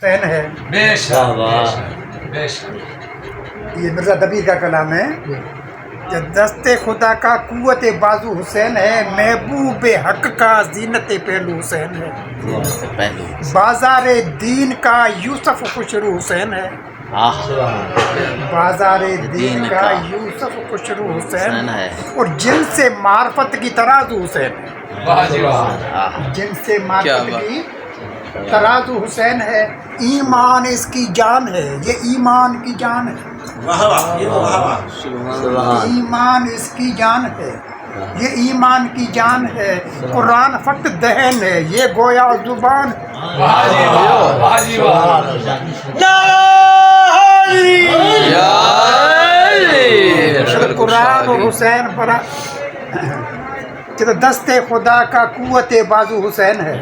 حسین ہے. بے شک بے شک. یہ مرزا دبیر کا کلام ہے کہ دست خدا کا قوت بازو حسین ہے، محبوب حق کا زینت پہلو حسین ہے، بازار دین کا یوسف خوشرو حسین ہے، بازار دین کا یوسف خوشرو حسین ہے، اور جن سے معرفت کی ترازو حسین ہے، واہ جی واہ. جن سے معرفت کی ترازو حسین ہے. ایمان اس کی جان ہے، یہ ایمان کی جان ہے، ایمان اس کی جان ہے، یہ ایمان کی جان ہے. قرآن فقط دہن ہے، یہ گویا زبان. واہ جی واہ. واہ جی واہ. قرآن اور حسین پر کہ دست خدا کا قوت بازو حسین ہے،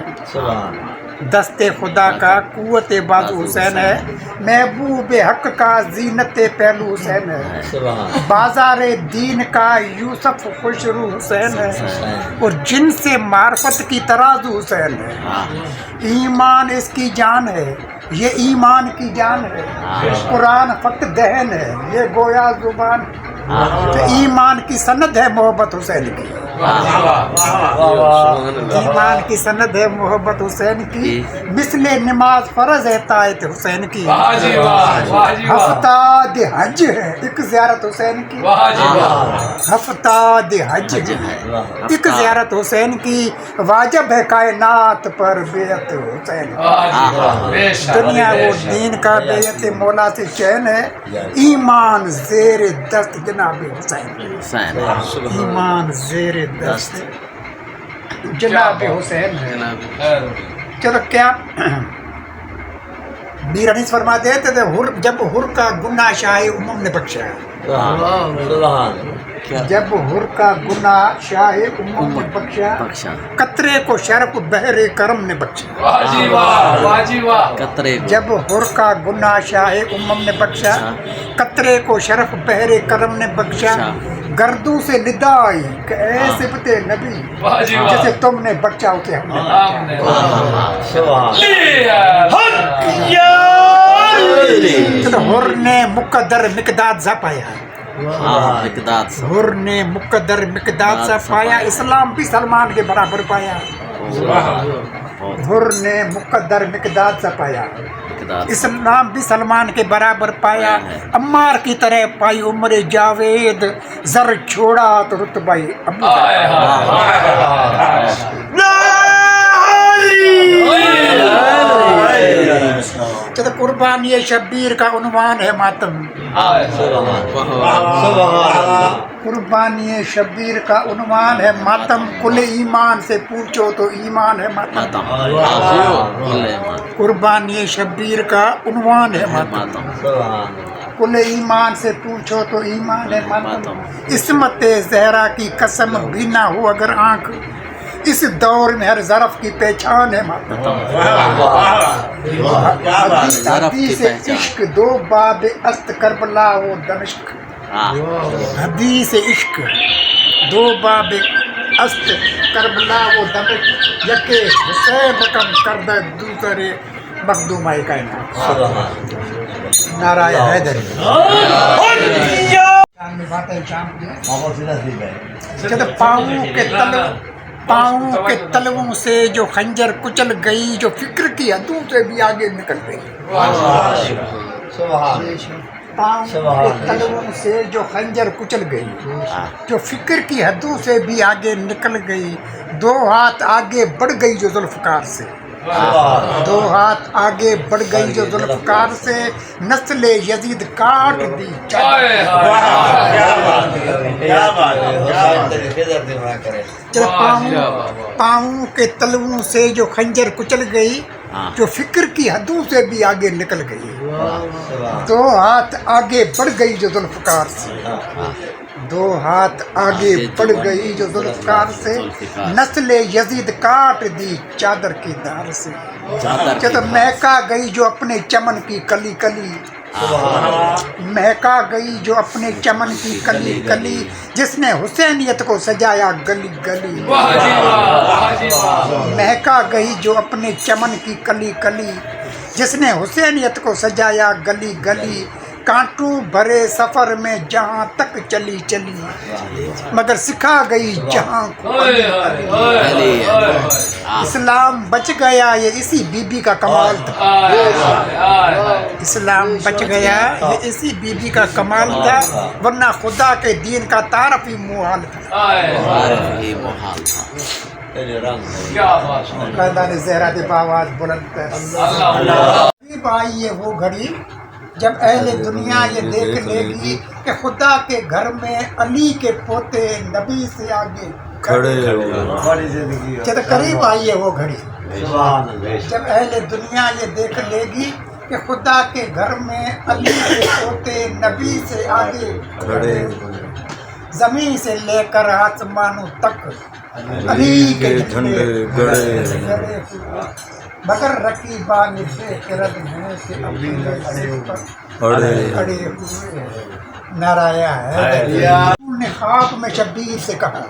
دست خدا کا قوت بازو حسین ہے، محبوب حق کا زینت پہلو حسین ہے، بازار دین کا یوسف خوشرو حسین ہے، اور جن سے معرفت کی ترازو حسین ہے. ایمان اس کی جان ہے، یہ ایمان کی جان ہے. قرآن فقط دہن ہے، یہ گویا زبان. تو ایمان کی سند ہے محبت حسین کی، ایمان کی سند ہے محبت حسین کی. مثل نماز فرض ہے طاعت حسین کی، ہفتاد حج ہے ایک زیارت حسین کی، ہفتاد حج ہے ایک زیارت حسین کی. واجب ہے کائنات پر بیعت حسین کی، دنیا و دین کا بیعت مولا سے چین ہے. ایمان زیر دست جناب حسین، ایمان زیر دست جناب حسین ہے. چلو کیا میر انیس فرماتے تھے جب حر کا گناہ شاہ امم نے بخشا، جب حر کا گناہ شاہ امم نے بخشا، قطرے کو شرف بحر کرم نے بخشا. جب حر کا گناہ شاہ امم نے بخشا، قطرے کو شرف بحر کرم نے بخشا. گردوں سے ندا آئی کہ اے صفت نبی، جسے تم نے بخشا اسے ہم نے بخشا. حر نے مقدر مقداد سا پایا، حر نے مقدر مقداد سا پایا، اسلام بھی سلمان کے برابر پایا. حر نے مقدر مقداد سا پایا، اسلام بھی سلمان کے برابر پایا. عمار کی طرح پائی عمر جاوید، زر چھوڑا تو رتبہ ابو چلو. قربانی شبیر کا عنوان ہے ماتم، قربانی شبیر کا عنوان ہے ماتم. کل ایمان سے پوچھو تو ایمان ہے ماتم، قربانی شبیر کا عنوان ہے ماتم. کل ایمان سے پوچھو تو ایمان ہے ماتم. عصمت زہرا کی قسم بھی نہ ہو اگر آنکھ، اس دور میں ہر ظرف کی پہچان ہے ماتم. حدیث عشق دو باب است کربلا و دمشق، حدیث عشق دو باب است کربلا و دمشق. یکے حسین رقم کردہ دوسرے مخدومہ کائنات. نعرہ حیدری. پاؤں کے تلووں سے جو خنجر کچل گئی، جو فکر کی حدوں سے بھی آگے نکل گئی. پاؤں کے تلووں سے جو خنجر کچل گئی، جو فکر کی حدوں سے بھی آگے نکل گئی. دو ہاتھ آگے بڑھ گئی جو ذوالفقار سے، دو ہاتھ آگے بڑھ گئی جو ذوالفقار سے. نسل یزید کاٹ دی پاؤں کے تلووں سے جو خنجر کچل گئی، جو فکر کی حدوں سے بھی آگے نکل گئی. دو ہاتھ آگے بڑھ گئی جو ذوالفقار سے، دو ہاتھ آگے بڑھ گئی جو ذوالفقار سے. نسل یزید کاٹ دی چادر کی دھار سے. جب مہکا گئی جو اپنے چمن کی کلی کلی، مہکا گئی جو اپنے چمن کی کلی کلی. جس نے حسینیت کو سجایا گلی گلی، مہکا گئی جو اپنے چمن کی کلی کلی. جس نے حسینیت کو سجایا گلی گلی، کانٹوں بھرے سفر میں جہاں تک چلی چلی، مگر سکھا گئی جہاں کو اسلام بچ گیا یہ اسی بی بی کا کمال تھا، اسلام بچ گیا یہ اسی بی بی کا کمال تھا، ورنہ خدا کے دین کا تعارف ہی محال تھا۔ خاندان زہرا دی آواز بلند کر، قریب آئی ہے وہ گھڑی جب اہل دنیا یہ دیکھ لے گی کہ خدا کے گھر میں علی کے پوتے نبی سے آگے کھڑے ہوئے۔ جب قریب آئی ہے وہ گھڑی جب اہل دنیا یہ دیکھ لے گی کہ خدا کے گھر میں علی کے پوتے نبی سے آگے کھڑے ہوئے، زمین سے لے کر آسمانوں تک علی کے جھنڈے گڑے ہوئے، مگر رقیبان بے خرد ہیں کہ اپنے سر پر کھڑے ہوئے۔ نعرہ حیدری نے خواب میں شبیر سے کہا،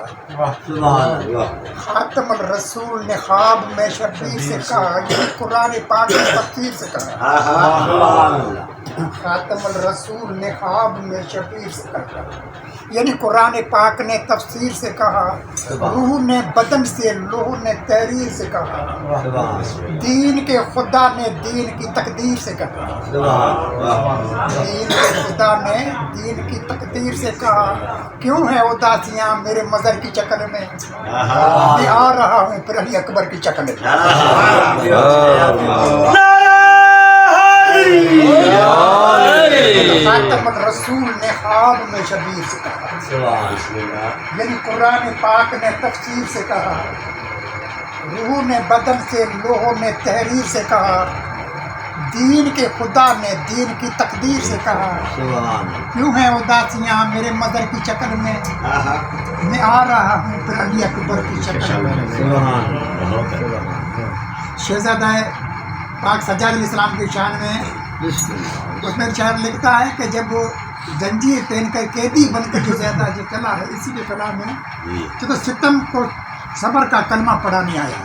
خاتم الرسول نے خواب میں شبیر سے کہا، یہ قرآن پاک کی تفسیر سے کہا، خاتم الرسول نے خواب میں شبیر سے کہا، یعنی قرآن پاک نے تفسیر سے کہا، روح نے بدن سے، لوح نے تحریر سے کہا، دین کے خدا نے دین کی تقدیر سے کہا، دین کے خدا نے دین کی تقدیر سے کہا، کیوں ہے اداسیاں میرے مظہر کی شکل میں، میں آ رہا ہوں پھر علی اکبر کی شکل میں۔ خاتم الرسول نے خواب میں شبیر سے کہا، یعنی قرآن پاک نے تفسیر سے کہا، روح نے بدن سے، لوح نے تحریر سے کہا، دین کے خدا نے دین کی تقدیر سے کہا، کیوں ہیں اداسیاں میرے مظہر کی شکل میں، میں آ رہا ہوں پھر علی اکبر کی شکل میں۔ شہزادہ پاک سجاد علیہ السلام کی شان میں اس میں شاعر لکھتا ہے کہ جب وہ زنجیر پہن کر قیدی بن کر جو زیادہ جو چلا ہے، اسی کے کلام میں تو ستم کو صبر کا کلمہ پڑھانے آیا،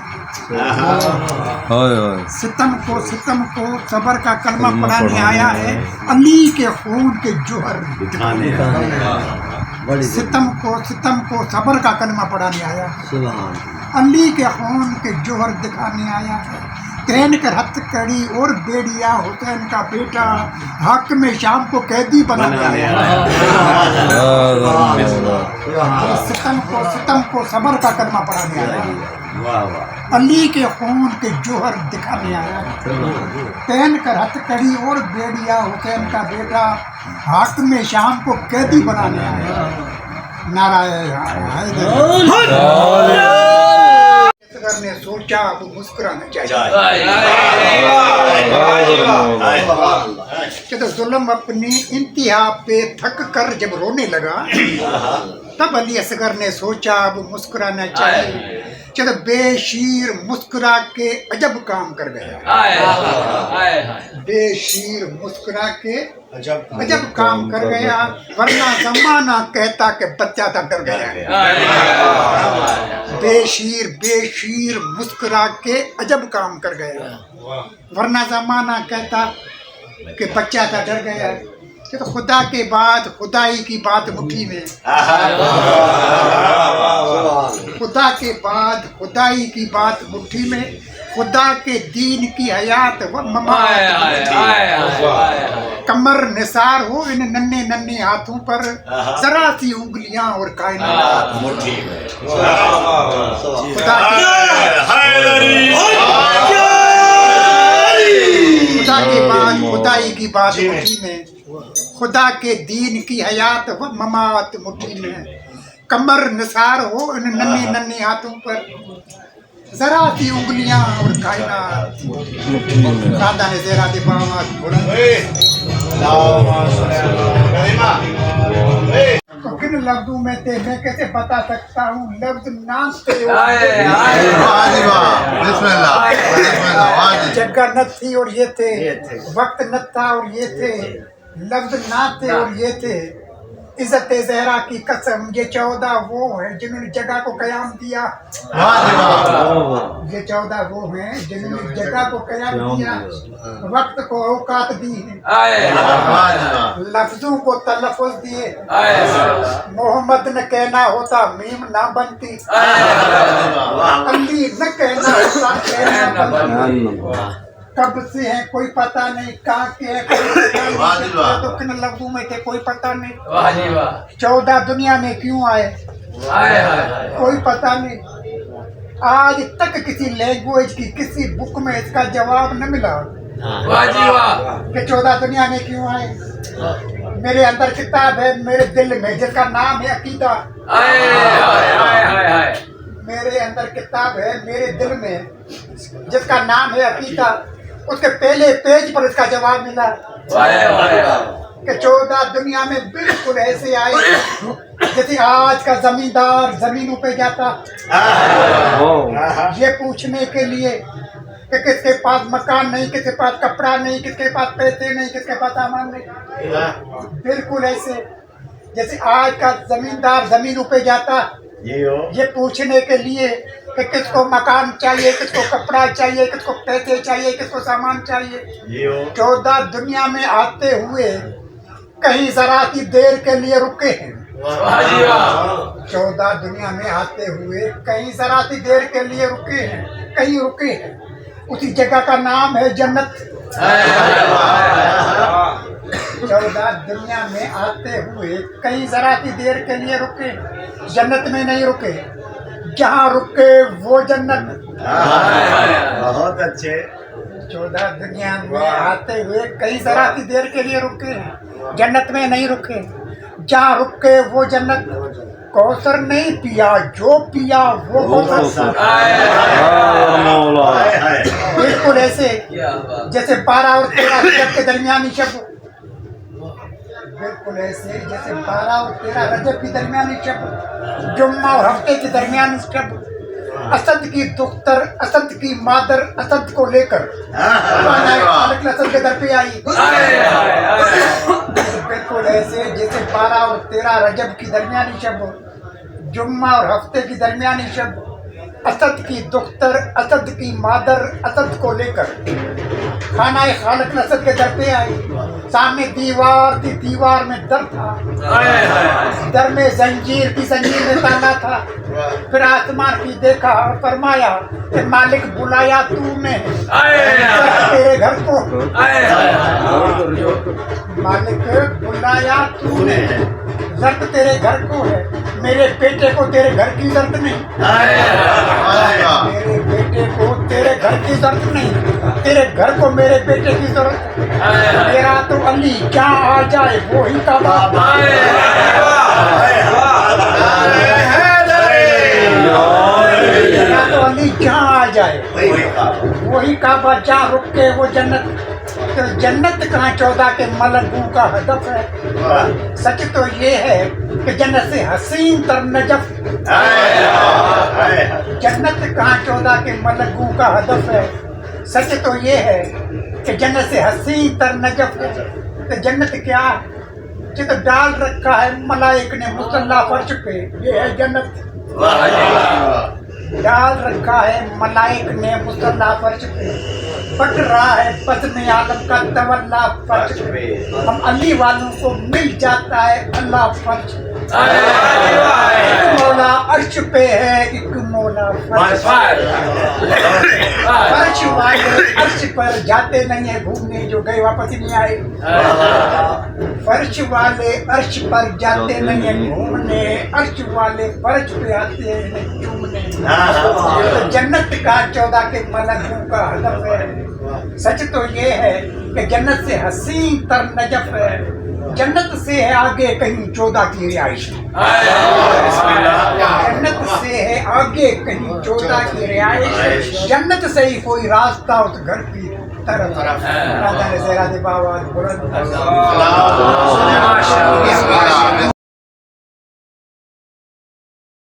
ستم کو صبر کا کلمہ پڑھانے آیا ہے، علی کے خون کے جوہر دکھانے آیا، ستم کو صبر کا کلمہ پڑھانے آیا، علی کے خون کے جوہر دکھانے آیا ہے، تین کر ہتھ کڑی اور بیڑیا حسین کا بیٹا، حاکم شام کو قیدی بنانے آیا ہے، ستم کو صبر کا کلمہ پڑھانے آیا ہے، علی کے خون کے جوہر دکھانے آیا ہے، تین کر ہتھ کڑی اور بیڑیا حسین کا بیٹا، حاکم شام کو قیدی بنانے آیا ہے۔ نعرہ حیدری نے سوچا اب مسکرانا چاہیے، کہ تو ظلم اپنی انتہا پہ تھک کر جب رونے لگا، تب علی اصغر نے سوچا اب مسکرانا چاہیے، کہ تو بے شیر مسکرا کے عجب کام کر گیا، بے شیر مسکرا کے عجب کام کر گیا، ورنہ زمانہ کہتا کہ بچہ تھا ڈر گیا، بے شیر مسکرا کے عجب کام کر گیا، ورنہ زمانہ کہتا کہ بچہ تھا ڈر گیا، کہ تو خدا کے بعد خدائی کی بات مٹھی میں، خدا کے بعد خدائی کی بات مٹھی میں، خدا کے دین کی حیات و ممات، کمر نثار ہو ان ننھے ننھے ہاتھوں پر، ذرا سی انگلیاں اور کائنات، خدا کے بعد خدائی کی بات مٹھی میں، خدا کے دین کی حیات و ممات مٹھی میں، کمر نثار ہو ان ننھے ننھے ہاتھوں پر، ذرا سی انگلیاں اور کائنات، خاندان زہرا دی آواز بلند، کن لفظوں میں تھے میں کیسے بتا سکتا ہوں، لفظ نام تھے، جگہ نہ تھی اور یہ تھے، وقت نہ تھا اور یہ تھے، لفظ نہ تھے اور یہ تھے، عزت زہرا کی قسم یہ 14 وہ ہیں جنہوں نے جگہ کو قیام دیا. یہ 14 وہ ہیں جنہوں نے جگہ کو قیام دیا, وقت کو اوقات دی ہیں, لفظوں کو تلفظ دیے. محمد نہ کہنا ہوتا میم نہ بنتی, علی نہ کہنا ہوتا کہنا بنتی. کب سے ہیں کوئی پتہ نہیں, کہاں کے ہیں کوئی پتہ نہیں, تو کن لفظوں میں تھے کوئی پتہ نہیں. 14 دنیا میں کیوں آئے کوئی پتہ نہیں. آج تک کسی لینگویج کی کسی بک میں اس کا جواب نہ ملا کہ 14 دنیا میں کیوں آئے. میرے اندر کتاب ہے میرے دل میں جس کا نام ہے عقیدہ. میرے اندر کتاب ہے میرے دل میں جس کا نام ہے عقیدہ. اس کے پہلے پیج پر اس کا جواب ملا کہ 14 دنیا میں بالکل ایسے آئے جیسے آج کا زمیندار زمینوں پہ جاتا یہ پوچھنے کے لیے کہ کس کے پاس مکان نہیں, کس کے پاس کپڑا نہیں, کس کے پاس پیسے نہیں, کس کے پاس سامان نہیں. بالکل ایسے جیسے آج کا زمیندار زمینوں پہ جاتا یہ پوچھنے کے لیے کہ کس کو مکان چاہیے, کس کو کپڑا چاہیے, کس کو پیسے چاہیے, کس کو سامان چاہیے. 14 دنیا میں آتے ہوئے کہیں ذرا سی دیر کے لیے رکے ہیں. 14 دنیا میں آتے ہوئے کہیں ذرا سی دیر کے لیے رکے ہیں, کہیں رکے ہیں. اسی جگہ کا نام ہے جنت. 14 دنیا میں آتے ہوئے کہیں ذرا سی دیر کے لیے رکے, جنت میں نہیں رکے. جہاں رکے وہ جنت. بہت اچھے. 14 دنیا میں آتے ہوئے کہیں ذرا سی دیر کے لیے رکے, جنت میں نہیں رکے. جہاں رکے وہ جنت. کوثر نہیں پیا, جو پیا وہ کوثر. بالکل ایسے جیسے 12 اور 13 رجب کے درمیانی شب. بالکل ایسے جیسے 12 اور 13 رجب کی درمیانی شب, جمعہ اور ہفتے کی درمیانی شب. اسد کی دختر, اسد کی مادر اسد کو لے کر اسد کے در پہ آئی. بالکل ایسے جیسے 12 اور 13 رجب کی درمیانی شب, جمعہ اور ہفتے کی درمیانی شب, اسد کی دختر اسد کی مادر اسد کو لے کر خانہ خالق اسد کے در پہ آئی. سامنے دیوار تھی, دیوار میں در تھا, در میں زنجیر تھی, زنجیر میں تالا تھا. پھر آسمان کی دیکھا اور فرمایا کہ مالک بلایا تو نے تیرے گھر کو. مالک بلایا تو نے, زرد تیرے گھر کو ہے, میرے بیٹے کو تیرے گھر کی ضرورت نہیں. میرے بیٹے کو تیرے گھر کی ضرورت نہیں, تیرے گھر کو میرے بیٹے کی ضرورت. میرا تو علی جہاں آ جائے وہی کعبہ. میرا تو علی جہاں آ جائے وہی کعبہ, جہاں رک کے وہ جنت. تو جنت کہاں 14 کے ملکوں کا ہدف ہے. سچ تو یہ ہے کہ جنت سے حسین تر نجف. جنت کہاں 14 کے ملکوں کا ہدف ہے. سچ تو یہ ہے کہ جنت سے حسین تر نجف ہے. تو جنت کیا یہ تو ڈال رکھا ہے ملائک نے مصلی فرش پہ, یہ ہے جنت. ڈال رکھا ہے ملائک نے مصلی فرش پہ, بٹ رہا ہے بزم عالم کا تولا فرش پہ. ہم علی والوں کو مل جاتا ہے اللہ فرش. مولا عرش پہ ہے ایک مولا فرش. فرش والے عرش پر جاتے نہیں ہیں گھومنے, جو گئے واپس ہی نہیں آئے. فرش والے عرش پر جاتے نہیں ہیں گھومنے, عرش والے فرش پہ آتے ہیں چومنے. جنت کا 14 کے ملکوں کا ہدف ہے. سچ تو یہ ہے کہ جنت سے حسین تر نجف ہے. جنت سے ہے آگے کہیں 14 کی رہائش. جنت سے ہے آگے کہیں 14 کی رہائش. جنت سے ہی کوئی راستہ اس گھر کی طرف. راجہ نے زہرا دے باواد بلند